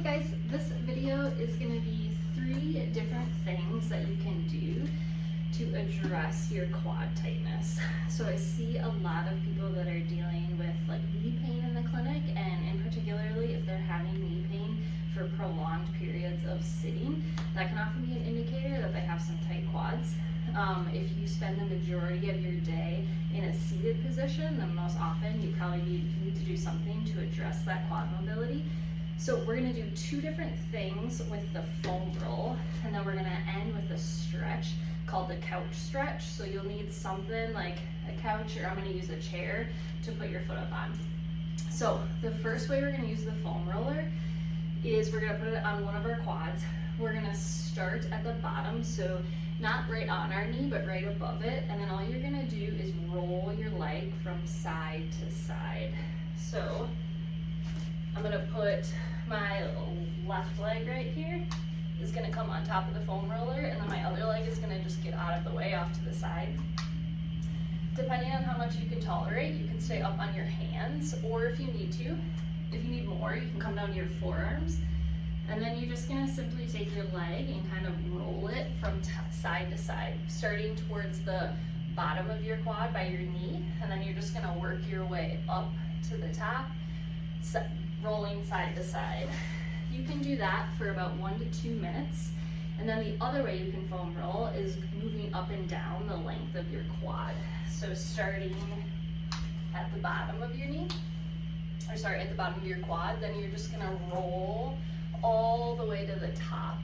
guys, this video is going to be 3 different things that you can do to address your quad tightness. So I see a lot of people that are dealing with like knee pain in the clinic, and in particularly if they're having knee pain for prolonged periods of sitting, that can often be an indicator that they have some tight quads. If you spend the majority of your day in a seated position, then most often you probably need to do something to address that quad mobility. So we're going to do 2 different things with the foam roll, and then we're going to end with a stretch called the couch stretch. So you'll need something like a couch, or I'm going to use a chair to put your foot up on. So the first way we're going to use the foam roller is we're going to put it on one of our quads. We're going to start at the bottom, so not right on our knee, but right above it. And then all you're going to do is roll your leg from side to side. So I'm going to put my left leg right here is going to come on top of the foam roller, and then my other leg is going to just get out of the way off to the side. Depending on how much you can tolerate, you can stay up on your hands, or if you need to, if you need more, you can come down to your forearms. And then you're just going to simply take your leg and kind of roll it from side to side, starting towards the bottom of your quad by your knee, and then you're just going to work your way up to the top, rolling side to side. You can do that for about 1 to 2 minutes. And then the other way you can foam roll is moving up and down the length of your quad. So starting at the bottom of your knee, or sorry, at the bottom of your quad, then you're just going to roll all the way to the top.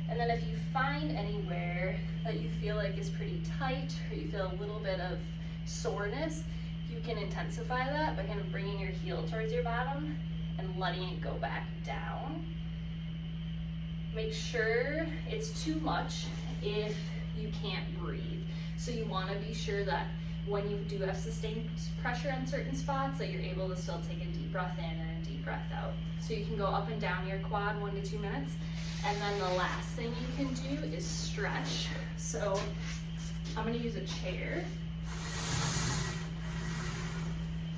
And then if you find anywhere that you feel like is pretty tight, or you feel a little bit of soreness, you can intensify that by kind of bringing your heel towards your bottom and letting it go back down. Make sure it's too much if you can't breathe. So you want to be sure that when you do have sustained pressure on certain spots, that you're able to still take a deep breath in and a deep breath out. So you can go up and down your quad 1 to 2 minutes. And then the last thing you can do is stretch. So I'm going to use a chair.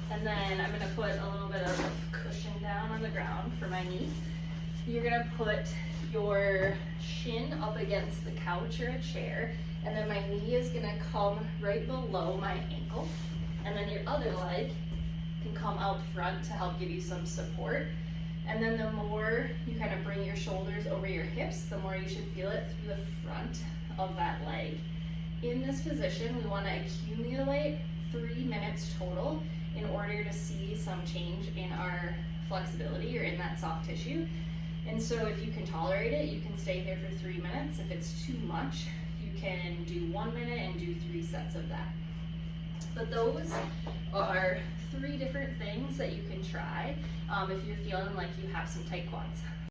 And then I'm going to put a little bit of cushion down on the ground for my knee. You're going to put your shin up against the couch or a chair, and then my knee is going to come right below my ankle. And then your other leg can come out front to help give you some support. And then the more you kind of bring your shoulders over your hips, the more you should feel it through the front of that leg. In this position, we want to accumulate 3 minutes total in order to see some change in our flexibility or in that soft tissue. And so if you can tolerate it, you can stay here for 3 minutes. If it's too much, you can do 1 minute and do 3 sets of that. But those are 3 different things that you can try if you're feeling like you have some tight quads.